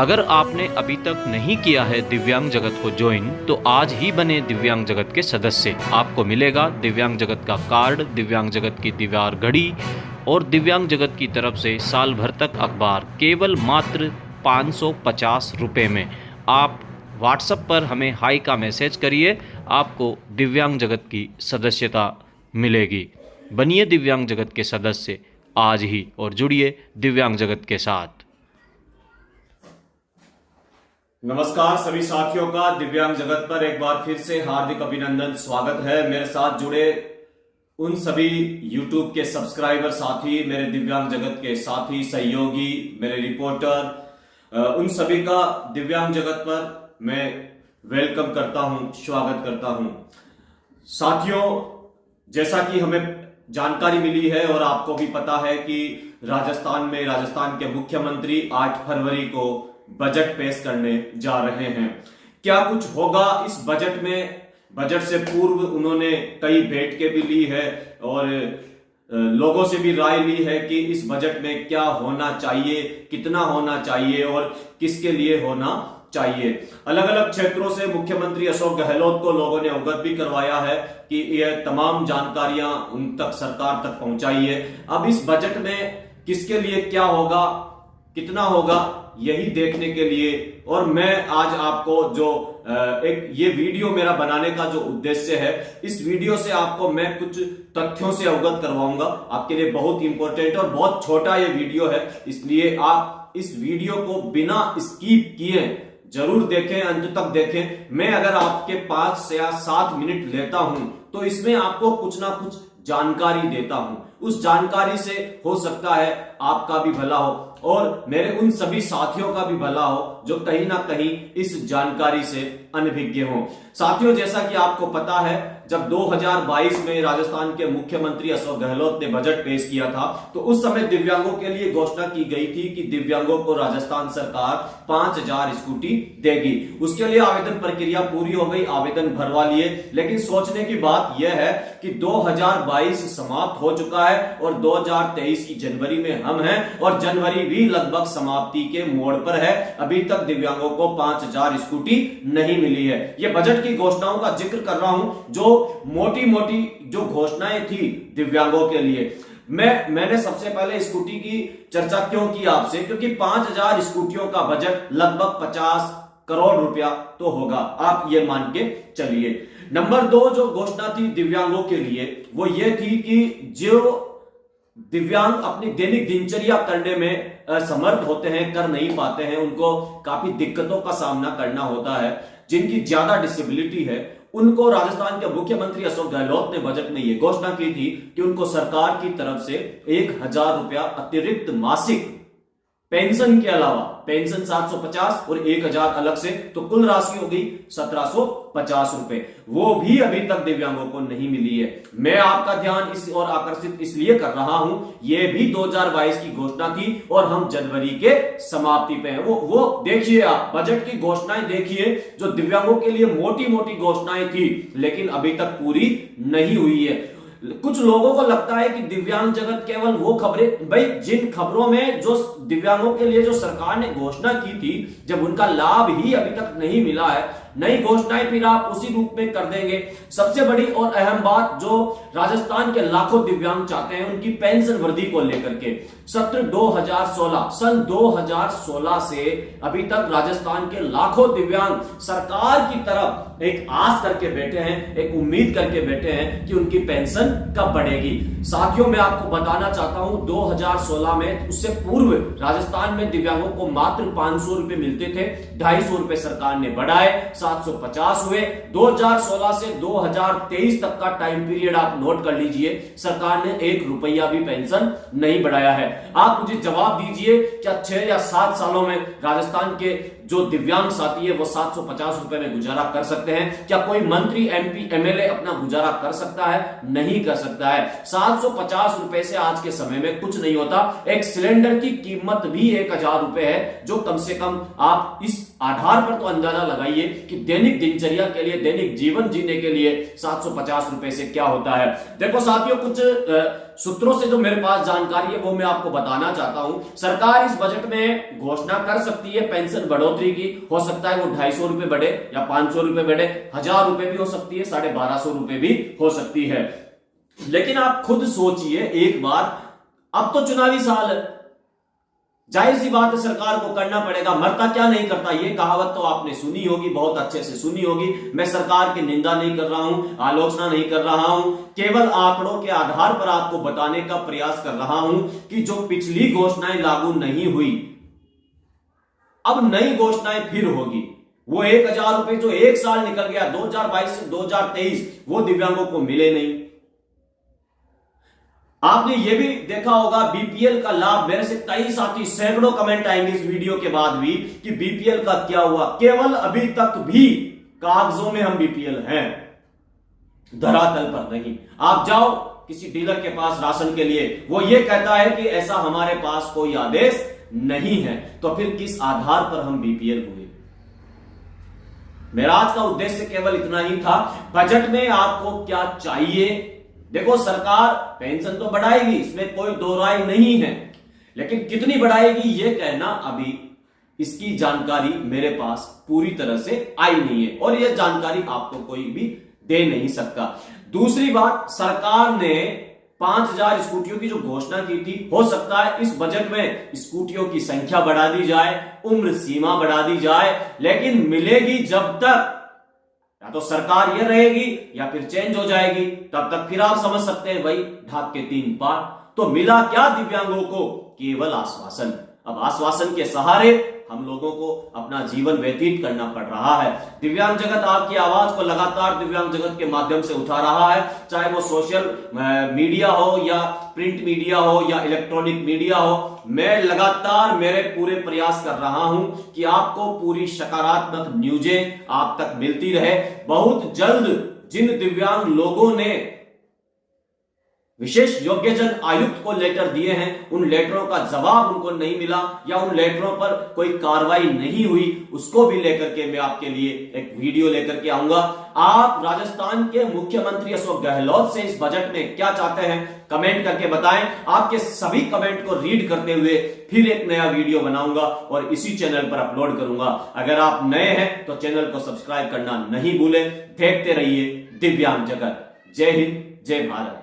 अगर आपने अभी तक नहीं किया है दिव्यांग जगत को ज्वाइन, तो आज ही बने दिव्यांग जगत के सदस्य। आपको मिलेगा दिव्यांग जगत का कार्ड, दिव्यांग जगत की दीवार घड़ी और दिव्यांग जगत की तरफ से साल भर तक अखबार, केवल मात्र 550 रुपये में। आप व्हाट्सएप पर हमें हाई का मैसेज करिए, आपको दिव्यांग जगत की सदस्यता मिलेगी। बनिए दिव्यांग जगत के सदस्य आज ही और जुड़िए दिव्यांग जगत के साथ। नमस्कार सभी साथियों का दिव्यांग जगत पर एक बार फिर से हार्दिक अभिनंदन, स्वागत है। मेरे साथ जुड़े उन सभी YouTube के सब्सक्राइबर साथी, मेरे दिव्यांग जगत के साथी, सहयोगी, मेरे रिपोर्टर, उन सभी का दिव्यांग जगत पर मैं वेलकम करता हूं, स्वागत करता हूं। साथियों, जैसा कि हमें जानकारी मिली है और आपको भी पता है कि राजस्थान के मुख्यमंत्री 8 फरवरी को बजट पेश करने जा रहे हैं। क्या कुछ होगा इस बजट में? बजट से पूर्व उन्होंने कई बैठकें भी ली है और लोगों से भी राय ली है कि इस बजट में क्या होना चाहिए, कितना होना चाहिए और किसके लिए होना चाहिए। अलग अलग क्षेत्रों से मुख्यमंत्री अशोक गहलोत को लोगों ने अवगत भी करवाया है कि यह तमाम जानकारियां उन तक सरकार तक पहुंचाई है। अब इस बजट में किसके लिए क्या होगा, कितना होगा, यही देखने के लिए और मैं आज आपको जो एक ये वीडियो मेरा बनाने का जो उद्देश्य है, इस वीडियो से आपको मैं कुछ तथ्यों से अवगत करवाऊंगा। आपके लिए बहुत इंपॉर्टेंट और बहुत छोटा ये वीडियो है, इसलिए आप इस वीडियो को बिना स्किप किए जरूर देखें, अंत तक देखें। मैं अगर आपके 5 से 7 मिनट लेता हूं तो इसमें आपको कुछ ना कुछ जानकारी देता हूं। उस जानकारी से हो सकता है आपका भी भला हो और मेरे उन सभी साथियों का भी भला हो जो कहीं ना कहीं इस जानकारी से अनभिज्ञ हो। साथियों, जैसा कि आपको पता है, जब 2022 में राजस्थान के मुख्यमंत्री अशोक गहलोत ने बजट पेश किया था तो उस समय दिव्यांगों के लिए घोषणा की गई थी कि दिव्यांगों को राजस्थान सरकार 5000 स्कूटी देगी। उसके लिए आवेदन प्रक्रिया पूरी हो गई, आवेदन भरवा लिए। लेकिन सोचने की बात यह है कि 2022 समाप्त हो चुका है और 2023 की जनवरी में हम हैं और जनवरी भी लगभग समाप्ति के मोड़ पर है। अभी तक दिव्यांगों को 5000 स्कूटी नहीं मिली है। यह बजट की घोषणाओं का जिक्र कर रहा हूं, जो मोटी मोटी जो घोषणाएं थी दिव्यांगों के लिए। मैंने सबसे पहले स्कूटी की चर्चा क्यों की आपसे, क्योंकि 5000 स्कूटियों का बजट लगभग 50 करोड़ रुपया तो होगा, आप ये मान के चलिए। नंबर 2 जो घोषणा थी दिव्यांगों के लिए वो ये थी कि जो दिव्यांग अपनी दैनिक दिनचर्या करने में असमर्थ होते हैं, कर नहीं पाते हैं, उनको काफी दिक्कतों का सामना करना होता है, जिनकी ज्यादा डिसेबिलिटी है, उनको राजस्थान के मुख्यमंत्री अशोक गहलोत ने बजट में यह घोषणा की थी कि उनको सरकार की तरफ से 1000 रुपया अतिरिक्त मासिक पेंशन के अलावा, पेंशन 750 और 1000 अलग से, तो कुल राशि हो गई 1750 रुपए। वो भी अभी तक दिव्यांगों को नहीं मिली है। मैं आपका ध्यान इस और आकर्षित इसलिए कर रहा हूं, ये भी 2022 की घोषणा थी और हम जनवरी के समाप्ति पे हैं। वो देखिए, आप बजट की घोषणाएं देखिए जो दिव्यांगों के लिए मोटी मोटी घोषणाएं थी, लेकिन अभी तक पूरी नहीं हुई है। कुछ लोगों को लगता है कि दिव्यांग जगत केवल वो खबरें, भाई जिन खबरों में जो दिव्यांगों के लिए जो सरकार ने घोषणा की थी, जब उनका लाभ ही अभी तक नहीं मिला है, नई घोषणाएं फिर आप उसी रूप में कर देंगे। सबसे बड़ी और अहम बात जो राजस्थान के लाखों दिव्यांग चाहते हैं, उनकी पेंशन वृद्धि को लेकर के। सत्र 2016 सन 2016 से अभी तक राजस्थान के लाखों दिव्यांग सरकार की तरफ एक आस करके बैठे हैं, एक उम्मीद करके बैठे हैं कि उनकी पेंशन कब बढ़ेगी। साथियों, मैं आपको बताना चाहता हूं, 2016 में, उससे पूर्व राजस्थान में दिव्यांगों को मात्र 500 रुपए मिलते थे, 250 रुपए सरकार ने बढ़ाए, 750 हुए। 2016 से 2023 तक का टाइम पीरियड आप नोट कर लीजिए, सरकार ने 1 रुपया भी पेंशन नहीं बढ़ाया है। आप मुझे जवाब दीजिए, क्या 6 या 7 सालों में राजस्थान के जो दिव्यांग साथी है वो 750 रुपए में गुजारा कर सकते हैं? क्या कोई मंत्री, एमपी, एमएलए अपना गुजारा कर सकता है? नहीं कर सकता है। 750 रुपए से आज के समय में कुछ नहीं होता। एक सिलेंडर की कीमत भी 1000 रुपए है, जो कम से कम आप इस आधार पर तो अंदाजा लगाइए कि दैनिक दिनचर्या के लिए, दैनिक जीवन जीने के लिए 750 रुपए से क्या होता है। देखो साथियों, कुछ सूत्रों से जो मेरे पास जानकारी है वो मैं आपको बताना चाहता हूं। सरकार इस बजट में घोषणा कर सकती है पेंशन बढ़ोतरी की। हो सकता है वो 250 रुपए बढ़े या 500 रुपए बढ़े, 1000 रुपए भी हो सकती है, 1250 रुपए भी हो सकती है। लेकिन आप खुद सोचिए एक बार, अब तो चुनावी साल है, जाहिर सी बात है सरकार को करना पड़ेगा, मरता क्या नहीं करता। ये कहावत तो आपने सुनी होगी, बहुत अच्छे से सुनी होगी। मैं सरकार की निंदा नहीं कर रहा हूं, आलोचना नहीं कर रहा हूं, केवल आंकड़ों के आधार पर आपको बताने का प्रयास कर रहा हूं कि जो पिछली घोषणाएं लागू नहीं हुई, अब नई घोषणाएं फिर होगी। वो 1000 रुपए जो एक साल निकल गया 2022 से 2023, वो दिव्यांगों को मिले नहीं। आपने ये भी देखा होगा बीपीएल का लाभ, मेरे से कई साथी सैकड़ों कमेंट आएंगे इस वीडियो के बाद भी कि बीपीएल का क्या हुआ। केवल अभी तक भी कागजों में हम बीपीएल हैं, धरातल पर नहीं। आप जाओ किसी डीलर के पास राशन के लिए, वो ये कहता है कि ऐसा हमारे पास कोई आदेश नहीं है। तो फिर किस आधार पर हम बीपीएल हुए? मेरा आज का उद्देश्य केवल इतना ही था। बजट में आपको क्या चाहिए? देखो, सरकार पेंशन तो बढ़ाएगी, इसमें कोई दो राय नहीं है, लेकिन कितनी बढ़ाएगी ये कहना अभी इसकी जानकारी मेरे पास पूरी तरह से आई नहीं है, और यह जानकारी आपको कोई भी दे नहीं सकता। दूसरी बात, सरकार ने 5000 स्कूटियों की जो घोषणा की थी, हो सकता है इस बजट में स्कूटियों की संख्या बढ़ा दी जाए, उम्र सीमा बढ़ा दी जाए, लेकिन मिलेगी जब तक, या तो सरकार ये रहेगी या फिर चेंज हो जाएगी, तब तक फिर आप समझ सकते हैं भाई ढाक के 3 पार। तो मिला क्या दिव्यांगों को? केवल आश्वासन। अब आश्वासन के सहारे हम लोगों को अपना जीवन व्यतीत करना पड़ रहा है। दिव्यांग जगत आपकी आवाज को लगातार दिव्यांग जगत के माध्यम से उठा रहा है, चाहे वो सोशल मीडिया हो या प्रिंट मीडिया हो या इलेक्ट्रॉनिक मीडिया हो। मैं लगातार मेरे पूरे प्रयास कर रहा हूं कि आपको पूरी सकारात्मक न्यूजें आप तक मिलती रहे। बहुत जल्द जिन दिव्यांग लोगों ने विशेष योग्यजन आयुक्त को लेटर दिए हैं, उन लेटरों का जवाब उनको नहीं मिला या उन लेटरों पर कोई कार्रवाई नहीं हुई, उसको भी लेकर के मैं आपके लिए एक वीडियो लेकर के आऊंगा। आप राजस्थान के मुख्यमंत्री अशोक गहलोत से इस बजट में क्या चाहते हैं, कमेंट करके बताएं। आपके सभी कमेंट को रीड करते हुए फिर एक नया वीडियो बनाऊंगा और इसी चैनल पर अपलोड करूंगा। अगर आप नए हैं तो चैनल को सब्सक्राइब करना नहीं भूलें। देखते रहिए दिव्यांग जगत। जय हिंद, जय भारत।